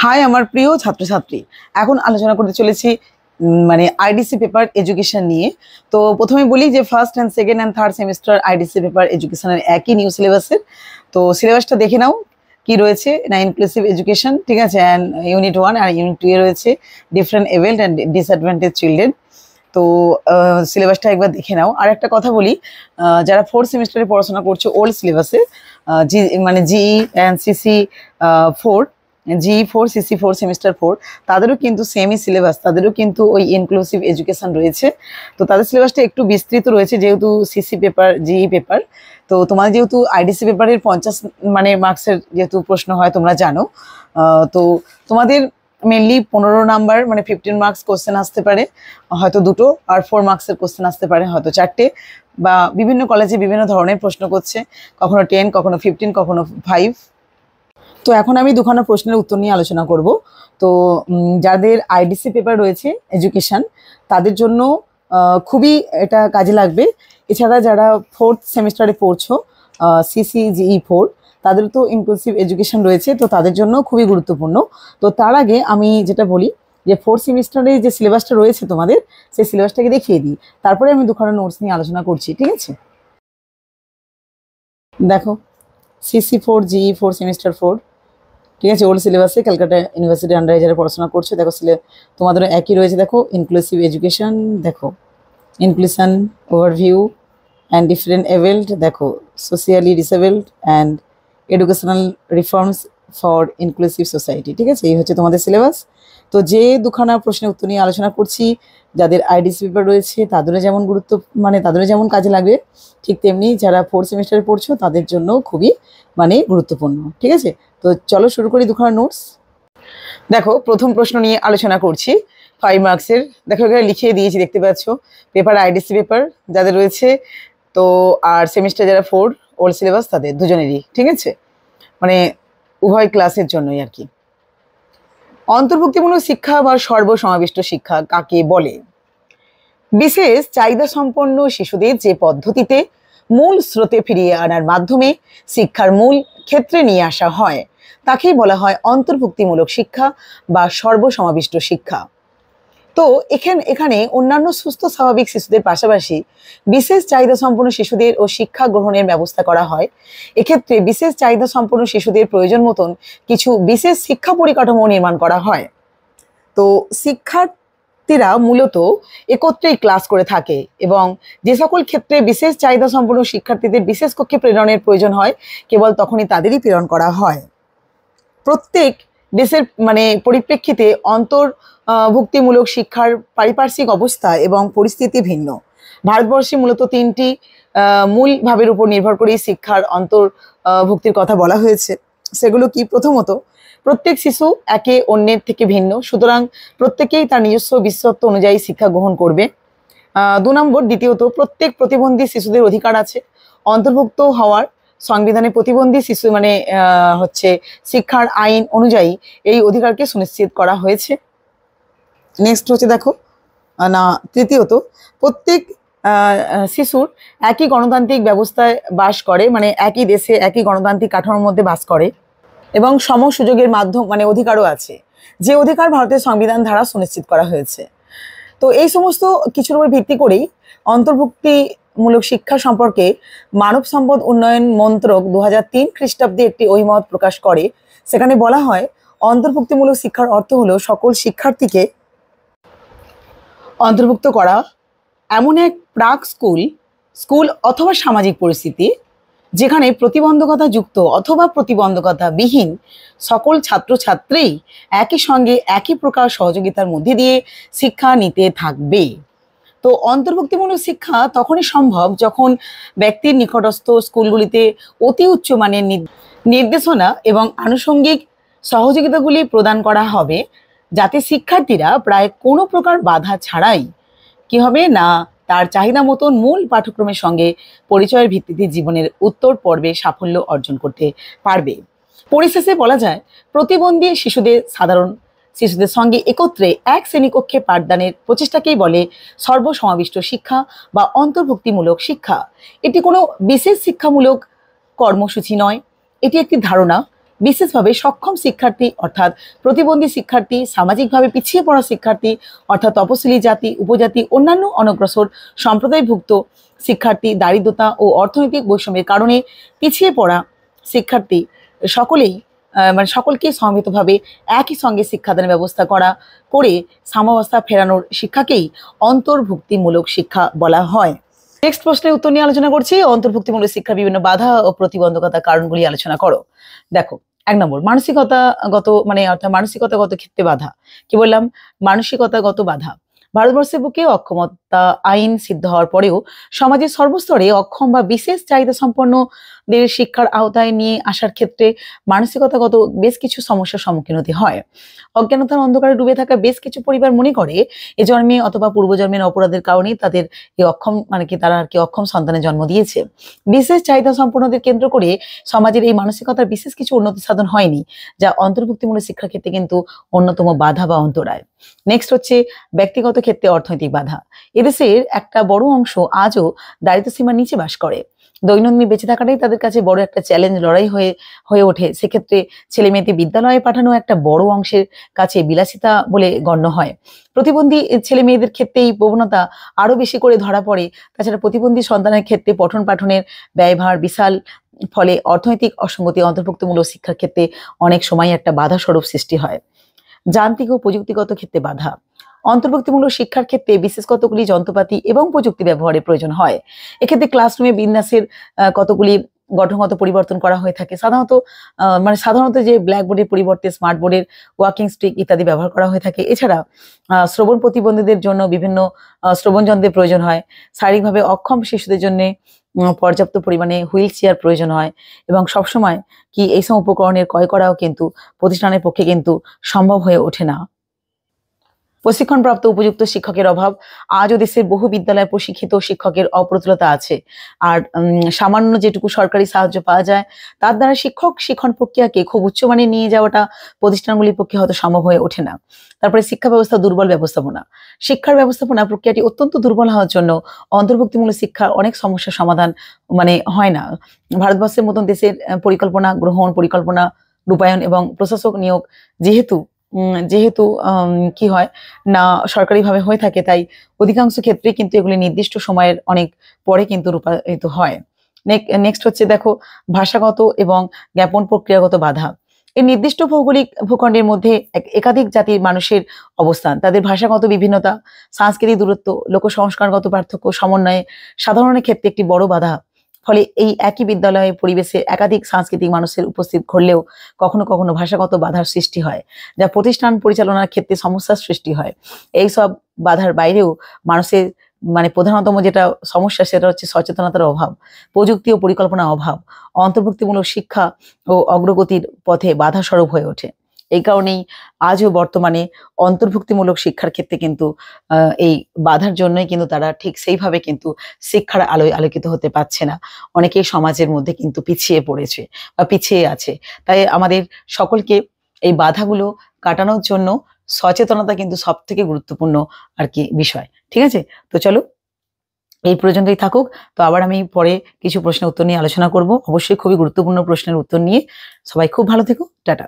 High আমার প্রিয় ছাত্রছাত্রী, এখন আলোচনা করতে চলেছি মানে আইডিসি পেপার এডুকেশন নিয়ে। তো প্রথমে বলি যে first and second and third semester IDC paper এডুকেশনের একই নিউ সিলেবাসের। তো সিলেবাসটা দেখে নাও কি রয়েছে না, ইনক্লুসিভ এডুকেশন, ঠিক আছে, অ্যান্ড ইউনিট 1 আর ইউনিট 2 এ রয়েছে ডিফারেন্ট এবেলড অ্যান্ড ডিসঅ্যাডভান্টেজ চিলড্রেন। তো সিলেবাসটা একবার দেখে নাও। আর একটা কথা বলি, যারা ফোর্থ সেমিস্টারে পড়াশোনা করছো ওল্ড সিলেবাসে, জি মানে জিই অ্যান্ড সিসি 4, জি4 সিসি4 সেমিস্টার 4, তাদেরও কিন্তু সেমই সিলেবাস, তাদেরও কিন্তু ওই ইনক্লুসিভ এডুকেশন রয়েছে। তো তাদের সিলেবাসটা একটু বিস্তৃত রয়েছে যেহেতু সিসি পেপার জিই পেপার। তো তোমাদের যেহেতু আইডিসি পেপারের 50 মানে মার্কসের যেহেতু প্রশ্ন হয় তোমরা জানো, তো তোমাদের মেনলি 15 নাম্বার মানে 15 মার্কস কোশ্চেন আসতে পারে, হয়তো দুটো, আর 4 মার্কসের কোশ্চেন আসতে পারে হয়তো 4টে, বা বিভিন্ন কলেজে বিভিন্ন ধরনের প্রশ্ন করছে, কখনো 10, কখনো 15, কখনো 5। তো এখন আমি দুখানা প্রশ্নের উত্তর নিয়ে আলোচনা করব। তো যাদের আইডিসি পেপার রয়েছে এডুকেশন, তাদের জন্য খুবই এটা কাজে লাগবে। এছাড়া যারা ফোর্থ সেমিস্টারে পড়ছো সিসিজিই4, তাদের তো ইনক্লুসিভ এডুকেশন রয়েছে, তো তাদের জন্য খুবই গুরুত্বপূর্ণ। তো তার আগে আমি যেটা বলি যে ফোর্থ সেমিস্টারে যে সিলেবাসটা রয়েছে তোমাদের, সেই সিলেবাসটাকে দেখিয়ে দিই, তারপরে আমি দুখানা নোটস নিয়ে আলোচনা করছি, ঠিক আছে? দেখো, সিসি4 জিই4 সেমিস্টার 4, ঠিক আছে, ওল্ড সিলেবাসে ক্যালকাটা ইউনিভার্সিটির আন্ডারে যারা পড়াশোনা করছে, দেখো তোমাদেরও একই রয়েছে। দেখো ইনক্লুসিভ এডুকেশন, দেখো ইনক্লুশন ওভারভিউ অ্যান্ড ডিফারেন্ট এবেলড, দেখো socially disabled and educational reforms for inclusive society, ঠিক আছে, এই হচ্ছে তোমাদের সিলেবাস। তো যে দুখানা প্রশ্নের উত্তর নিয়ে আলোচনা করছি, যাদের আইডিসি পেপার রয়েছে তাদেরও যেমন তাদেরও যেমন কাজে লাগবে, ঠিক তেমনি যারা ফোর্থ সেমিস্টারে পড়ছো তাদের জন্য খুবই গুরুত্বপূর্ণ, ঠিক আছে। তো চলো শুরু করি দুখানা নোটস। দেখো প্রথম প্রশ্ন নিয়ে আলোচনা করছি 5 মার্কসের। দেখো এখানে লিখিয়ে দিয়েছি, দেখতে পাচ্ছ, পেপার আইডিসি পেপার যাদের রয়েছে, তো আর সেমিস্টার যারা 4 ওল্ড সিলেবাস তাদের দুজনেরই, ঠিক আছে, মানে উভয় ক্লাসের জন্যই আর কি। অন্তর্ভুক্তিমূলক শিক্ষা বা সর্বসমাবিষ্ট শিক্ষা কাকে বলে? বিশেষ চাহিদা সম্পন্ন শিশুদের যে পদ্ধতিতে মূল স্রোতে ফিরিয়ে আনার মাধ্যমে শিক্ষার মূল ক্ষেত্রে নিয়ে আসা হয় তাকেই বলা হয় অন্তর্ভুক্তিমূলক শিক্ষা বা সর্বসমাবিষ্ট শিক্ষা। তো এখানে অন্যান্য সুস্থ স্বাভাবিক শিশুদের পাশাপাশি বিশেষ চাহিদা সম্পন্ন শিশুদের ও শিক্ষা গ্রহণের ব্যবস্থা করা হয়। এক্ষেত্রে বিশেষ চাহিদা সম্পন্ন শিশুদের প্রয়োজন মতন কিছু বিশেষ শিক্ষা পরিকাঠামো নির্মাণ করা হয়। তো শিক্ষার্থীরা মূলত একত্রেই ক্লাস করে থাকে এবং যে সকল ক্ষেত্রে বিশেষ চাহিদা সম্পন্ন শিক্ষার্থীদের বিশেষ কক্ষে প্রেরণের প্রয়োজন হয় কেবল তখনই তাদেরই প্রেরণ করা হয়। প্রত্যেক দেশের পরিপ্রেক্ষিতে অন্তর্ভুক্তিমূলক শিক্ষার পারিপার্শ্বিক অবস্থা এবং পরিস্থিতি ভিন্ন। ভারতবর্ষে মূলত 3টি মূল ভাবের উপর নির্ভর করে শিক্ষার অন্তর্ভুক্তির কথা বলা হয়েছে। সেগুলো কি? প্রথমত, প্রত্যেক শিশু একে অন্যের থেকে ভিন্ন, সুতরাং প্রত্যেকেই তার নিজস্ব বিশেষত্ব অনুযায়ী শিক্ষা গ্রহণ করবে। 2 নম্বর, দ্বিতীয়ত, প্রত্যেক প্রতিবন্ধী শিশুদের অধিকার আছে অন্তর্ভুক্ত হওয়ার। সংবিধানে প্রতিবন্ধী শিশু হচ্ছে শিক্ষার আইন অনুযায়ী এই অধিকারকে সুনিশ্চিত করা হয়েছে। নেক্সট হচ্ছে দেখো না, তৃতীয়ত, প্রত্যেক শিশুর একই গণতান্ত্রিক ব্যবস্থায় বাস করে, একই দেশে একই গণতান্ত্রিক কাঠামোর মধ্যে বাস করে এবং সম সুযোগের মাধ্যম অধিকারও আছে, যে অধিকার ভারতের সংবিধান দ্বারা সুনিশ্চিত করা হয়েছে। তো এই সমস্ত কিছুর উপর ভিত্তি করেই অন্তর্ভুক্তিমূলক শিক্ষা সম্পর্কে মানব সম্পদ উন্নয়ন মন্ত্রক 2003 খ্রিস্টাব্দে একটি অভিমত প্রকাশ করে। সেখানে বলা হয়, অন্তর্ভুক্তিমূলক শিক্ষার অর্থ হলো সকল শিক্ষার্থীকে অন্তর্ভুক্ত করা এমন এক প্রাক স্কুল অথবা সামাজিক পরিস্থিতি যেখানে প্রতিবন্ধকতা যুক্ত অথবা প্রতিবন্ধকতা বিহীন সকল ছাত্রছাত্রী একই সঙ্গে একই প্রকার সহযোগিতার মধ্যে দিয়ে শিক্ষা নিতে থাকবে। তো অন্তর্ভুক্তিমূলক শিক্ষা তখনই সম্ভব যখন ব্যক্তির নিকটস্থ স্কুলগুলিতে অতি উচ্চ মানের নির্দেশনা এবং আনুষঙ্গিক সহযোগিতাগুলি প্রদান করা হবে, যাতে শিক্ষার্থীরা প্রায় কোনো প্রকার বাধা ছাড়াই কি হবে না, তার চাহিদা মতন মূল পাঠ্যক্রমের সঙ্গে পরিচয়ের ভিত্তিতে জীবনের উত্তর পর্বে সাফল্য অর্জন করতে পারবে। পরিশেষে বলা যায়, প্রতিবন্ধী সাধারণ শিশুদের সঙ্গে একত্রে এক শ্রেণীকক্ষে পাঠদানের প্রচেষ্টাকেই বলে সর্বসমাবিষ্ট শিক্ষা বা অন্তর্ভুক্তিমূলক শিক্ষা। এটি কোনো বিশেষ শিক্ষামূলক কর্মসূচি নয়, এটি একটি ধারণা বিশেষভাবে সক্ষম শিক্ষার্থী অর্থাৎ প্রতিবন্ধী শিক্ষার্থী, সামাজিকভাবে পিছিয়ে পড়া শিক্ষার্থী অর্থাৎ তপশিলি জাতি, উপজাতি, অন্যান্য অনগ্রসর সম্প্রদায়ভুক্ত শিক্ষার্থী, দারিদ্রতা ও অর্থনৈতিক বৈষম্যের কারণে পিছিয়ে পড়া শিক্ষার্থী সকলেই সকলকে সমবেতভাবে একই সঙ্গে শিক্ষাদানের ব্যবস্থা করে সাম্যাবস্থা ফেরানোর শিক্ষাকেই অন্তর্ভুক্তিমূলক শিক্ষা বলা হয়। নেক্সট প্রশ্নের উত্তর নিয়ে আলোচনা করছি। অন্তর্ভুক্তিমূলক শিক্ষার বিভিন্ন বাধা ও প্রতিবন্ধকতার কারণগুলি আলোচনা করো। দেখো, 1 নম্বর মানসিকতাগত অর্থাৎ মানসিকতাগত ক্ষেত্রে বাধা। কি বললাম? মানসিকতাগত বাধা। ভারতবর্ষের বুকে অক্ষমতা আইন সিদ্ধ হওয়ার পরেও সমাজের সর্বস্তরে অক্ষম বা বিশেষ চাহিদা সম্পন্নদের শিক্ষার আওতায় নিয়ে আসার ক্ষেত্রে মানসিকতাগত বেশ কিছু সমস্যার সম্মুখীন হতে হয়। অজ্ঞানতার অন্ধকারে ডুবে থাকা বেশ কিছু পরিবার মনে করে এ জন্মে অথবা পূর্বজন্মের অপরাধের কারণেই তাদের এই অক্ষম তারা আর কি অক্ষম সন্তানের জন্ম দিয়েছে। বিশেষ চাহিদা সম্পন্নদের কেন্দ্র করে সমাজের এই মানসিকতার বিশেষ কিছু উন্নতি সাধন হয়নি, যা অন্তর্ভুক্তিমূলক শিক্ষার ক্ষেত্রে কিন্তু অন্যতম বাধা বা অন্তরায়। নেক্সট হচ্ছে ব্যক্তিগত ক্ষেত্রে অর্থনৈতিক বাধা। এদেশের একটা বড় অংশ আজও দারিদ্র্য সীমার নিচে বাস করে। দৈনন্দিন বেঁচে থাকাটাই তাদের কাছে বড় একটা চ্যালেঞ্জ, লড়াই হয়ে ওঠে। সেক্ষেত্রে ছেলে মেয়েদের বিদ্যালয়ে পাঠানো একটা বড় অংশের কাছে বিলাসিতা বলে গণ্য হয়। প্রতিবন্ধী ছেলে মেয়েদের ক্ষেত্রে এই প্রবণতা আরো বেশি করে ধরা পড়ে। তাছাড়া প্রতিবন্ধী সন্তানের ক্ষেত্রে পঠন পাঠনের ব্যয়ভার বিশাল, ফলে অর্থনৈতিক অসঙ্গতি অন্তর্ভুক্তিমূলক শিক্ষার ক্ষেত্রে অনেক সময় একটা বাধা স্বরূপ সৃষ্টি হয়। যান্ত্রিক ও প্রযুক্তিগত ক্ষেত্রে বাধা। অন্তর্ভুক্তিমূলক শিক্ষার ক্ষেত্রে বিশেষ কতগুলি যন্ত্রপাতি এবং প্রযুক্তি ব্যবহারের প্রয়োজন হয়। এক্ষেত্রে ক্লাসরুমে বিন্যাসের কতগুলি গঠনগত পরিবর্তন করা হয়ে থাকে। সাধারণত যে ব্ল্যাকবোর্ডের পরিবর্তে স্মার্ট বোর্ডের ওয়াকিং স্টিক ইত্যাদি ব্যবহার করা হয়ে থাকে। এছাড়া শ্রবণ প্রতিবন্ধীদের জন্য বিভিন্ন শ্রবণ যন্ত্রের প্রয়োজন হয়। শারীরিকভাবে অক্ষম শিশুদের জন্য পর্যাপ্ত পরিমাণে হুইল চেয়ার প্রয়োজন হয় এবং সবসময় কি এইসব উপকরণের ক্রয় করাও কিন্তু প্রতিষ্ঠানের পক্ষে কিন্তু সম্ভব হয়ে ওঠে না। প্রশিক্ষণপ্রাপ্ত উপযুক্ত শিক্ষকের অভাব। আজও দেশের বহু বিদ্যালয়ে প্রশিক্ষিত শিক্ষকের অপ্রতুলতা আছে। আর সামান্য যেটুকু সরকারি সাহায্য পাওয়া যায় তার দ্বারা শিক্ষণ প্রক্রিয়াকে খুব উচ্চমানে নিয়ে যাওয়াটা প্রতিষ্ঠানগুলির পক্ষে হয়তো সম্ভব হয়ে ওঠে না। তারপরে শিক্ষা ব্যবস্থা দুর্বল ব্যবস্থাপনা। শিক্ষার ব্যবস্থাপনা প্রক্রিয়াটি অত্যন্ত দুর্বল হওয়ার জন্য অন্তর্ভুক্তিমূলক শিক্ষার অনেক সমস্যার সমাধান হয় না। ভারতবর্ষের মতন দেশের পরিকল্পনা গ্রহণ, পরিকল্পনা রূপায়ণ এবং প্রশাসক নিয়োগ যেহেতু কি হয় না সরকারিভাবে হয়ে থাকে, তাই অধিকাংশ ক্ষেত্রে কিন্তু এগুলি নির্দিষ্ট সময়ের অনেক পরে কিন্তু রূপায়িত হয়। নেক্সট হচ্ছে দেখো, ভাষাগত এবং জ্ঞাপন প্রক্রিয়াগত বাধা। এই নির্দিষ্ট ভৌগোলিক ভূখণ্ডের মধ্যে একাধিক জাতির মানুষের অবস্থান, তাদের ভাষাগত বিভিন্নতা, সাংস্কৃতিক দূরত্ব, লোক সংস্কারগত পার্থক্য সমন্বয়ে সাধারণের ক্ষেত্রে একটি বড় বাধা। ফলে এই একই বিদ্যালয়ে পরিবেশে একাধিক সাংস্কৃতিক মানুষের উপস্থিত ঘটলেও কখনো কখনো ভাষাগত বাধার সৃষ্টি হয়, যা প্রতিষ্ঠান পরিচালনার ক্ষেত্রে সমস্যার সৃষ্টি হয়। এইসব বাধার বাইরেও মানুষের প্রধানতম যেটা সমস্যা সেটা হচ্ছে সচেতনতার অভাব, প্রযুক্তি ও পরিকল্পনার অভাব অন্তর্ভুক্তিমূলক শিক্ষা ও অগ্রগতির পথে বাধা স্বরূপ হয়ে ওঠে। এই কারণেই আজও বর্তমানে অন্তর্ভুক্তিমূলক শিক্ষার ক্ষেত্রে কিন্তু এই বাধার জন্যই কিন্তু তারা ঠিক সেইভাবে কিন্তু শিক্ষার আলোয় আলোকিত হতে পারছে না। অনেকেই সমাজের মধ্যে কিন্তু পিছিয়ে পড়েছে বা পিছিয়ে আছে। তাই আমাদের সকলকে এই বাধাগুলো কাটানোর জন্য সচেতনতা কিন্তু সব থেকে গুরুত্বপূর্ণ আর কি বিষয়। ঠিক আছে, তো চলো এই পর্যন্তই থাকুক। তো আবার আমি পরে কিছু প্রশ্নের উত্তর নিয়ে আলোচনা করব, অবশ্যই খুবই গুরুত্বপূর্ণ প্রশ্নের উত্তর নিয়ে। সবাই খুব ভালো থেকো, টাটা।